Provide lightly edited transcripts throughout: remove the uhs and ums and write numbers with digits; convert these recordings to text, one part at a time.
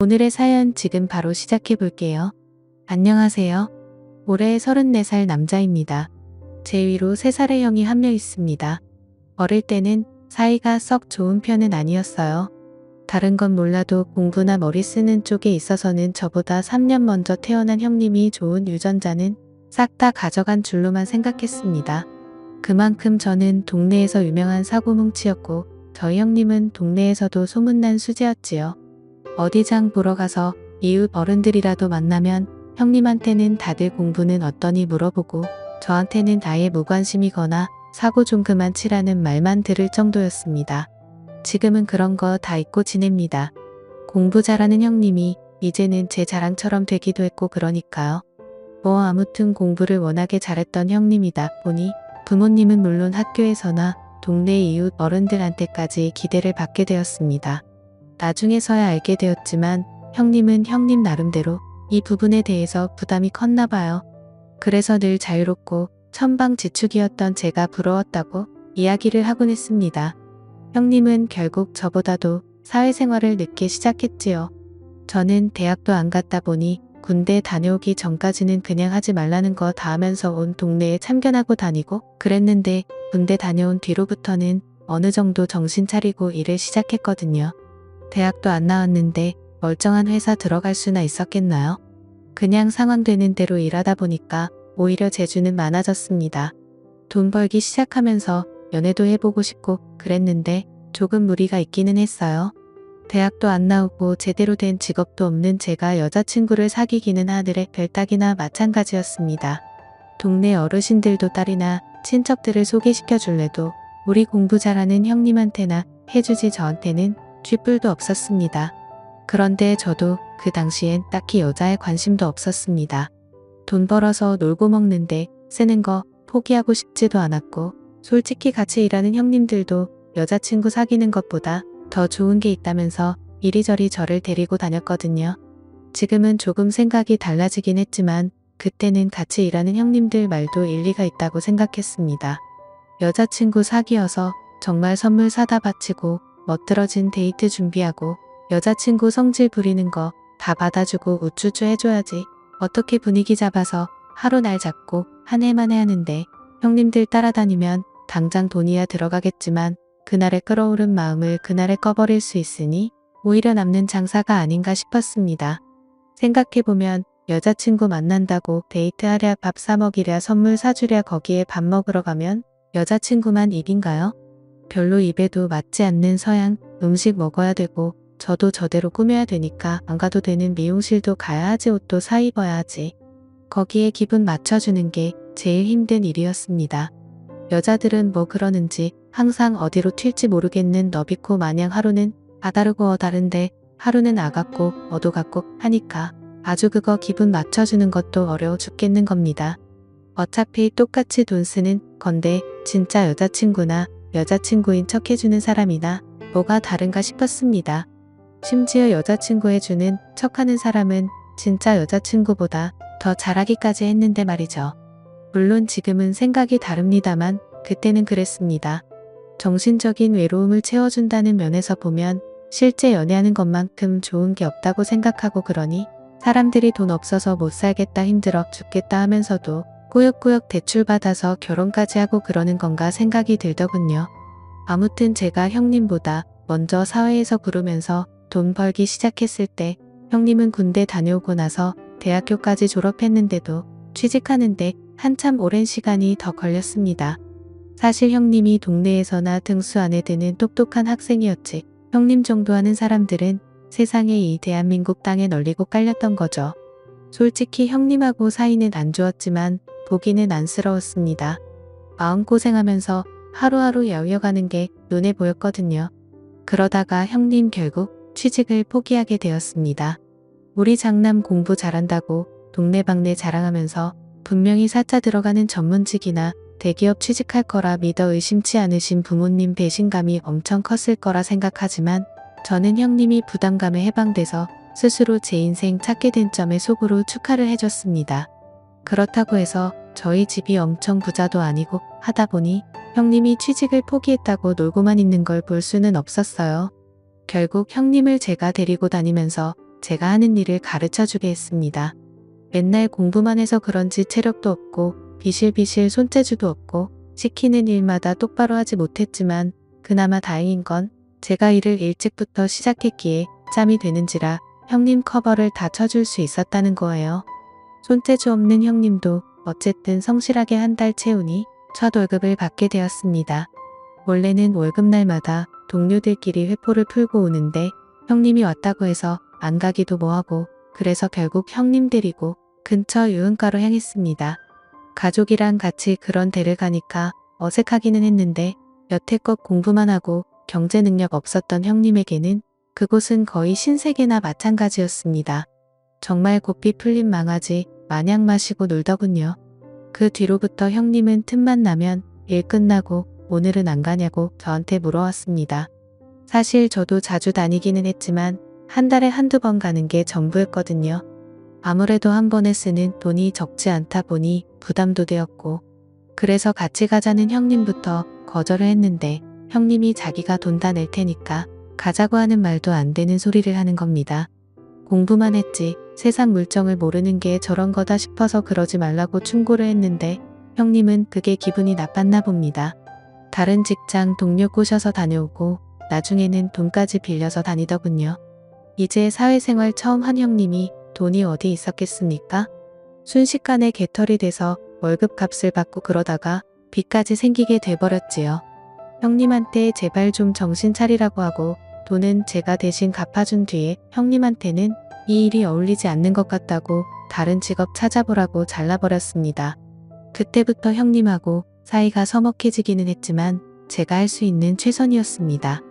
오늘의 사연 지금 바로 시작해 볼게요. 안녕하세요. 올해 34살 남자입니다. 제 위로 3살의 형이 한 명 있습니다. 어릴 때는 사이가 썩 좋은 편은 아니었어요. 다른 건 몰라도 공부나 머리 쓰는 쪽에 있어서는 저보다 3년 먼저 태어난 형님이 좋은 유전자는 싹 다 가져간 줄로만 생각했습니다. 그만큼 저는 동네에서 유명한 사고뭉치였고 저희 형님은 동네에서도 소문난 수재였지요. 어디 장 보러 가서 이웃 어른들이라도 만나면 형님한테는 다들 공부는 어떠니 물어보고 저한테는 아예 무관심이거나 사고 좀 그만 치라는 말만 들을 정도였습니다. 지금은 그런 거 다 잊고 지냅니다. 공부 잘하는 형님이 이제는 제 자랑처럼 되기도 했고 그러니까요. 뭐 아무튼 공부를 워낙에 잘했던 형님이다 보니 부모님은 물론 학교에서나 동네 이웃 어른들한테까지 기대를 받게 되었습니다. 나중에서야 알게 되었지만 형님은 형님 나름대로 이 부분에 대해서 부담이 컸나 봐요. 그래서 늘 자유롭고 천방지축이었던 제가 부러웠다고 이야기를 하곤 했습니다. 형님은 결국 저보다도 사회생활을 늦게 시작했지요. 저는 대학도 안 갔다 보니 군대 다녀오기 전까지는 그냥 하지 말라는 거 다 하면서 온 동네에 참견하고 다니고 그랬는데 군대 다녀온 뒤로부터는 어느 정도 정신 차리고 일을 시작했거든요. 대학도 안 나왔는데 멀쩡한 회사 들어갈 수나 있었겠나요? 그냥 상황 되는 대로 일하다 보니까 오히려 재주는 많아졌습니다. 돈 벌기 시작하면서 연애도 해보고 싶고 그랬는데 조금 무리가 있기는 했어요. 대학도 안 나오고 제대로 된 직업도 없는 제가 여자친구를 사귀기는 하늘의 별따기나 마찬가지였습니다. 동네 어르신들도 딸이나 친척들을 소개시켜 줄래도 우리 공부 잘하는 형님한테나 해주지 저한테는 쥐뿔도 없었습니다. 그런데 저도 그 당시엔 딱히 여자에 관심도 없었습니다. 돈 벌어서 놀고 먹는데 쓰는 거 포기하고 싶지도 않았고 솔직히 같이 일하는 형님들도 여자친구 사귀는 것보다 더 좋은 게 있다면서 이리저리 저를 데리고 다녔거든요. 지금은 조금 생각이 달라지긴 했지만 그때는 같이 일하는 형님들 말도 일리가 있다고 생각했습니다. 여자친구 사귀어서 정말 선물 사다 바치고 멋들어진 데이트 준비하고 여자친구 성질 부리는 거 다 받아주고 우쭈쭈 해줘야지. 어떻게 분위기 잡아서 하루 날 잡고 한 해만에 하는데 형님들 따라다니면 당장 돈이야 들어가겠지만 그날의 끓어오른 마음을 그날에 꺼버릴 수 있으니 오히려 남는 장사가 아닌가 싶었습니다. 생각해보면 여자친구 만난다고 데이트하랴 밥 사먹이랴 선물 사주랴 거기에 밥 먹으러 가면 여자친구만 입인가요? 별로 입에도 맞지 않는 서양 음식 먹어야 되고 저도 저대로 꾸며야 되니까 안 가도 되는 미용실도 가야 하지 옷도 사 입어야 하지. 거기에 기분 맞춰주는 게 제일 힘든 일이었습니다. 여자들은 뭐 그러는지 항상 어디로 튈지 모르겠는 너비코 마냥 하루는 아다르고 어다른데 하루는 아같고 어도 같고 하니까 아주 그거 기분 맞춰주는 것도 어려워 죽겠는 겁니다. 어차피 똑같이 돈 쓰는 건데 진짜 여자친구나 여자친구인 척 해주는 사람이나 뭐가 다른가 싶었습니다. 심지어 여자친구 해주는 척하는 사람은 진짜 여자친구보다 더 잘하기까지 했는데 말이죠. 물론 지금은 생각이 다릅니다만 그때는 그랬습니다. 정신적인 외로움을 채워준다는 면에서 보면 실제 연애하는 것만큼 좋은 게 없다고 생각하고 그러니 사람들이 돈 없어서 못 살겠다 힘들어 죽겠다 하면서도 꾸역꾸역 대출받아서 결혼까지 하고 그러는 건가 생각이 들더군요. 아무튼 제가 형님보다 먼저 사회에서 구르면서 돈 벌기 시작했을 때 형님은 군대 다녀오고 나서 대학교까지 졸업했는데도 취직하는데 한참 오랜 시간이 더 걸렸습니다. 사실 형님이 동네에서나 등수 안에 드는 똑똑한 학생이었지 형님 정도 하는 사람들은 세상에 이 대한민국 땅에 널리고 깔렸던 거죠. 솔직히 형님하고 사이는 안 좋았지만 보기는 안쓰러웠습니다. 마음고생하면서 하루하루 여여가는 게 눈에 보였거든요. 그러다가 형님 결국 취직을 포기하게 되었습니다. 우리 장남 공부 잘한다고 동네방네 자랑하면서 분명히 사자 들어가는 전문직이나 대기업 취직할 거라 믿어 의심치 않으신 부모님 배신감이 엄청 컸을 거라 생각하지만 저는 형님이 부담감에 해방돼서 스스로 제 인생 찾게 된 점에 속으로 축하를 해줬습니다. 그렇다고 해서 저희 집이 엄청 부자도 아니고 하다 보니 형님이 취직을 포기했다고 놀고만 있는 걸 볼 수는 없었어요. 결국 형님을 제가 데리고 다니면서 제가 하는 일을 가르쳐 주게 했습니다. 맨날 공부만 해서 그런지 체력도 없고 비실비실 손재주도 없고 시키는 일마다 똑바로 하지 못했지만 그나마 다행인 건 제가 일을 일찍부터 시작했기에 짬이 되는지라 형님 커버를 다 쳐줄 수 있었다는 거예요. 손재주 없는 형님도 어쨌든 성실하게 한 달 채우니 첫 월급을 받게 되었습니다. 원래는 월급날마다 동료들끼리 회포를 풀고 오는데 형님이 왔다고 해서 안 가기도 뭐하고 그래서 결국 형님 데리고 근처 유흥가로 향했습니다. 가족이랑 같이 그런 데를 가니까 어색하기는 했는데 여태껏 공부만 하고 경제 능력 없었던 형님에게는 그곳은 거의 신세계나 마찬가지였습니다. 정말 고삐 풀린 망아지 마냥 마시고 놀더군요. 그 뒤로부터 형님은 틈만 나면 일 끝나고 오늘은 안 가냐고 저한테 물어왔습니다. 사실 저도 자주 다니기는 했지만 한 달에 한두 번 가는 게 전부였거든요. 아무래도 한 번에 쓰는 돈이 적지 않다 보니 부담도 되었고 그래서 같이 가자는 형님부터 거절을 했는데 형님이 자기가 돈 다 낼 테니까 가자고 하는 말도 안 되는 소리를 하는 겁니다. 공부만 했지 세상 물정을 모르는 게 저런 거다 싶어서 그러지 말라고 충고를 했는데 형님은 그게 기분이 나빴나 봅니다. 다른 직장 동료 꼬셔서 다녀오고 나중에는 돈까지 빌려서 다니더군요. 이제 사회생활 처음 한 형님이 돈이 어디 있었겠습니까? 순식간에 개털이 돼서 월급값을 받고 그러다가 빚까지 생기게 돼버렸지요. 형님한테 제발 좀 정신 차리라고 하고 돈은 제가 대신 갚아준 뒤에 형님한테는 이 일이 어울리지 않는 것 같다고 다른 직업 찾아보라고 잘라버렸습니다. 그때부터 형님하고 사이가 서먹해지기는 했지만 제가 할 수 있는 최선이었습니다.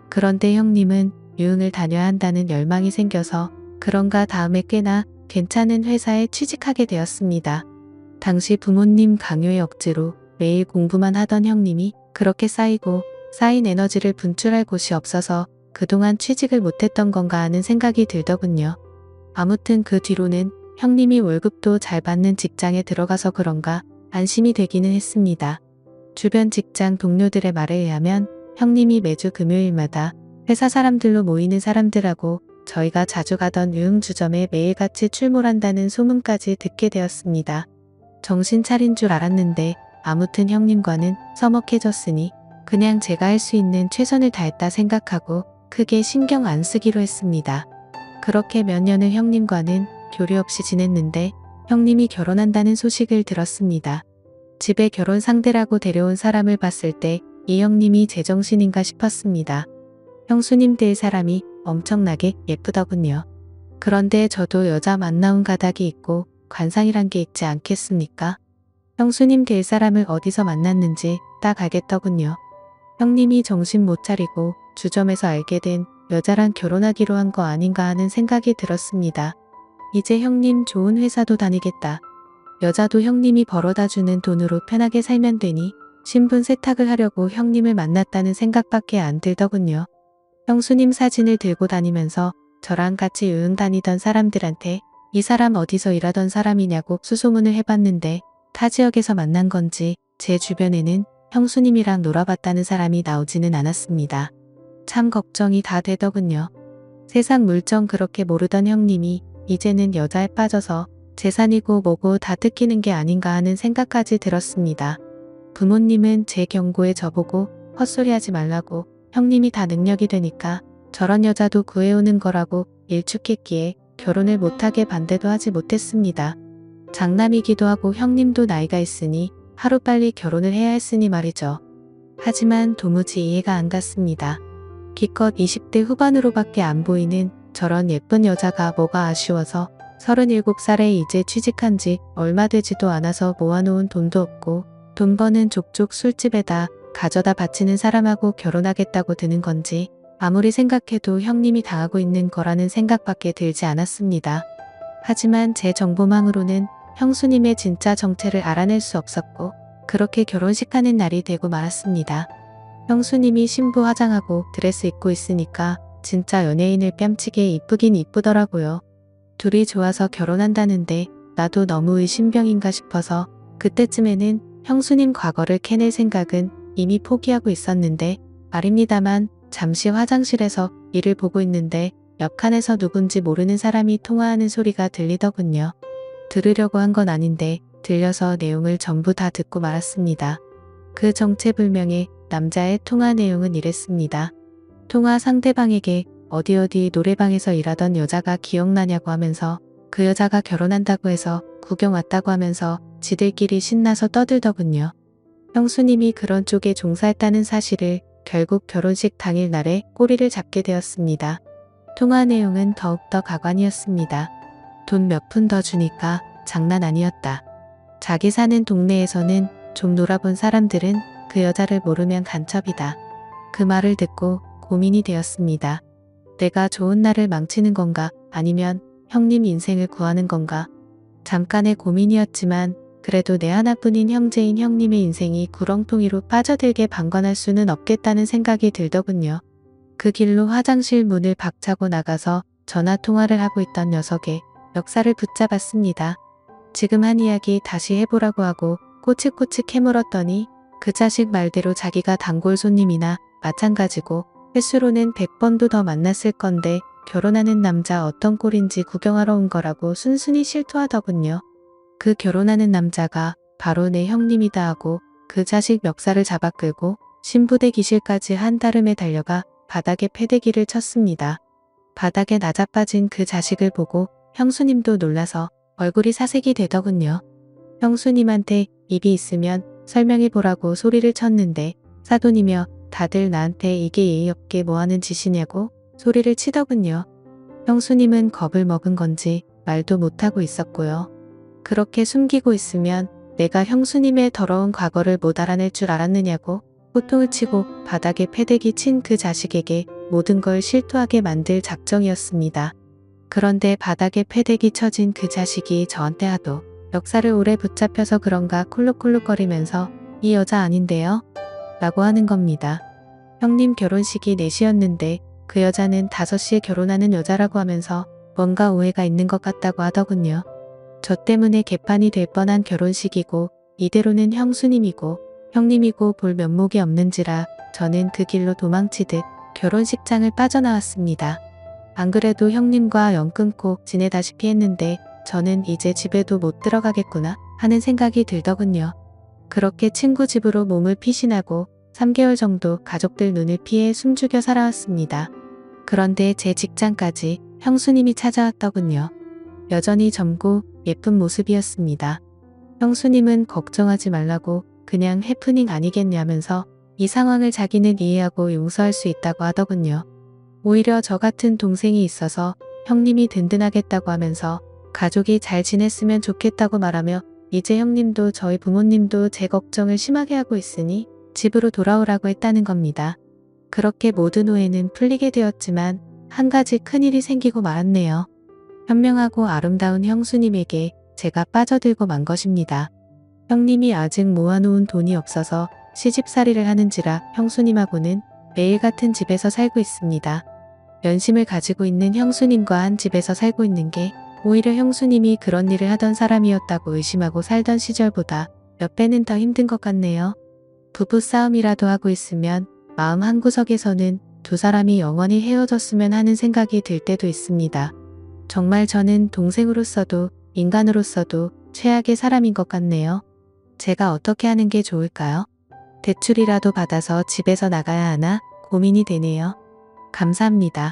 그런데 형님은 유흥을 다녀야 한다는 열망이 생겨서 그런가 다음에 꽤나 괜찮은 회사에 취직하게 되었습니다. 당시 부모님 강요에 억지로 매일 공부만 하던 형님이 그렇게 쌓인 에너지를 분출할 곳이 없어서 그동안 취직을 못했던 건가 하는 생각이 들더군요. 아무튼 그 뒤로는 형님이 월급도 잘 받는 직장에 들어가서 그런가 안심이 되기는 했습니다. 주변 직장 동료들의 말에 의하면 형님이 매주 금요일마다 회사 사람들로 모이는 사람들하고 저희가 자주 가던 유흥주점에 매일같이 출몰한다는 소문까지 듣게 되었습니다. 정신 차린 줄 알았는데 아무튼 형님과는 서먹해졌으니 그냥 제가 할 수 있는 최선을 다했다 생각하고 크게 신경 안 쓰기로 했습니다. 그렇게 몇 년을 형님과는 교류 없이 지냈는데 형님이 결혼한다는 소식을 들었습니다. 집에 결혼 상대라고 데려온 사람을 봤을 때 이 형님이 제정신인가 싶었습니다. 형수님 될 사람이 엄청나게 예쁘더군요. 그런데 저도 여자 만나온 가닥이 있고 관상이란 게 있지 않겠습니까? 형수님 될 사람을 어디서 만났는지 딱 알겠더군요. 형님이 정신 못 차리고 주점에서 알게 된 여자랑 결혼하기로 한 거 아닌가 하는 생각이 들었습니다. 이제 형님 좋은 회사도 다니겠다. 여자도 형님이 벌어다주는 돈으로 편하게 살면 되니 신분 세탁을 하려고 형님을 만났다는 생각밖에 안 들더군요. 형수님 사진을 들고 다니면서 저랑 같이 유흥 다니던 사람들한테 이 사람 어디서 일하던 사람이냐고 수소문을 해봤는데 타 지역에서 만난 건지 제 주변에는 형수님이랑 놀아봤다는 사람이 나오지는 않았습니다. 참 걱정이 다 되더군요. 세상 물정 그렇게 모르던 형님이 이제는 여자에 빠져서 재산이고 뭐고 다 뜯기는 게 아닌가 하는 생각까지 들었습니다. 부모님은 제 경고에 저보고 헛소리하지 말라고 형님이 다 능력이 되니까 저런 여자도 구해오는 거라고 일축했기에 결혼을 못하게 반대도 하지 못했습니다. 장남이기도 하고 형님도 나이가 있으니 하루빨리 결혼을 해야 했으니 말이죠. 하지만 도무지 이해가 안 갔습니다. 기껏 20대 후반으로밖에 안 보이는 저런 예쁜 여자가 뭐가 아쉬워서 37살에 이제 취직한 지 얼마 되지도 않아서 모아놓은 돈도 없고 돈 버는 족족 술집에다 가져다 바치는 사람하고 결혼하겠다고 드는 건지 아무리 생각해도 형님이 당하고 있는 거라는 생각밖에 들지 않았습니다. 하지만 제 정보망으로는 형수님의 진짜 정체를 알아낼 수 없었고 그렇게 결혼식하는 날이 되고 말았습니다. 형수님이 신부 화장하고 드레스 입고 있으니까 진짜 연예인을 뺨치게 이쁘긴 이쁘더라고요. 둘이 좋아서 결혼한다는데 나도 너무 의심병인가 싶어서 그때쯤에는 형수님 과거를 캐낼 생각은 이미 포기하고 있었는데 말입니다만 잠시 화장실에서 일을 보고 있는데 옆칸에서 누군지 모르는 사람이 통화하는 소리가 들리더군요. 들으려고 한 건 아닌데 들려서 내용을 전부 다 듣고 말았습니다. 그 정체불명의 남자의 통화 내용은 이랬습니다. 통화 상대방에게 어디 어디 노래방에서 일하던 여자가 기억나냐고 하면서 그 여자가 결혼한다고 해서 구경 왔다고 하면서 지들끼리 신나서 떠들더군요. 형수님이 그런 쪽에 종사했다는 사실을 결국 결혼식 당일 날에 꼬리를 잡게 되었습니다. 통화 내용은 더욱더 가관이었습니다. 돈 몇 푼 더 주니까 장난 아니었다. 자기 사는 동네에서는 좀 놀아본 사람들은 그 여자를 모르면 간첩이다. 그 말을 듣고 고민이 되었습니다. 내가 좋은 날을 망치는 건가 아니면 형님 인생을 구하는 건가. 잠깐의 고민이었지만 그래도 내 하나뿐인 형제인 형님의 인생이 구렁텅이로 빠져들게 방관할 수는 없겠다는 생각이 들더군요. 그 길로 화장실 문을 박차고 나가서 전화통화를 하고 있던 녀석의 멱살을 붙잡았습니다. 지금 한 이야기 다시 해보라고 하고 꼬치꼬치 캐물었더니 그 자식 말대로 자기가 단골 손님이나 마찬가지고 횟수로는 100번도 더 만났을 건데 결혼하는 남자 어떤 꼴인지 구경하러 온 거라고 순순히 실토하더군요. 그 결혼하는 남자가 바로 내 형님이다 하고 그 자식 멱살을 잡아 끌고 신부대 기실까지 한달음에 달려가 바닥에 패대기를 쳤습니다. 바닥에 나자빠진 그 자식을 보고 형수님도 놀라서 얼굴이 사색이 되더군요. 형수님한테 입이 있으면 설명해보라고 소리를 쳤는데 사돈이며 다들 나한테 이게 예의 없게 뭐하는 짓이냐고 소리를 치더군요. 형수님은 겁을 먹은 건지 말도 못하고 있었고요. 그렇게 숨기고 있으면 내가 형수님의 더러운 과거를 못 알아낼 줄 알았느냐고 호통을 치고 바닥에 패대기 친 그 자식에게 모든 걸 실토하게 만들 작정이었습니다. 그런데 바닥에 패대기 쳐진 그 자식이 저한테 하도 멱살을 오래 붙잡혀서 그런가 콜록콜록거리면서 이 여자 아닌데요? 라고 하는 겁니다. 형님 결혼식이 4시였는데 그 여자는 5시에 결혼하는 여자라고 하면서 뭔가 오해가 있는 것 같다고 하더군요. 저 때문에 개판이 될 뻔한 결혼식이고 이대로는 형수님이고 형님이고 볼 면목이 없는지라 저는 그 길로 도망치듯 결혼식장을 빠져나왔습니다. 안 그래도 형님과 연 끊고 지내다시피 했는데 저는 이제 집에도 못 들어가겠구나 하는 생각이 들더군요. 그렇게 친구 집으로 몸을 피신하고 3개월 정도 가족들 눈을 피해 숨죽여 살아왔습니다. 그런데 제 직장까지 형수님이 찾아왔더군요. 여전히 젊고 예쁜 모습이었습니다. 형수님은 걱정하지 말라고 그냥 해프닝 아니겠냐면서 이 상황을 자기는 이해하고 용서할 수 있다고 하더군요. 오히려 저 같은 동생이 있어서 형님이 든든하겠다고 하면서 가족이 잘 지냈으면 좋겠다고 말하며 이제 형님도 저희 부모님도 제 걱정을 심하게 하고 있으니 집으로 돌아오라고 했다는 겁니다. 그렇게 모든 오해는 풀리게 되었지만 한 가지 큰일이 생기고 말았네요. 현명하고 아름다운 형수님에게 제가 빠져들고 만 것입니다. 형님이 아직 모아놓은 돈이 없어서 시집살이를 하는지라 형수님하고는 매일 같은 집에서 살고 있습니다. 연심을 가지고 있는 형수님과 한 집에서 살고 있는 게 오히려 형수님이 그런 일을 하던 사람이었다고 의심하고 살던 시절보다 몇 배는 더 힘든 것 같네요. 부부싸움이라도 하고 있으면 마음 한구석에서는 두 사람이 영원히 헤어졌으면 하는 생각이 들 때도 있습니다. 정말 저는 동생으로서도 인간으로서도 최악의 사람인 것 같네요. 제가 어떻게 하는 게 좋을까요? 대출이라도 받아서 집에서 나가야 하나 고민이 되네요. 감사합니다.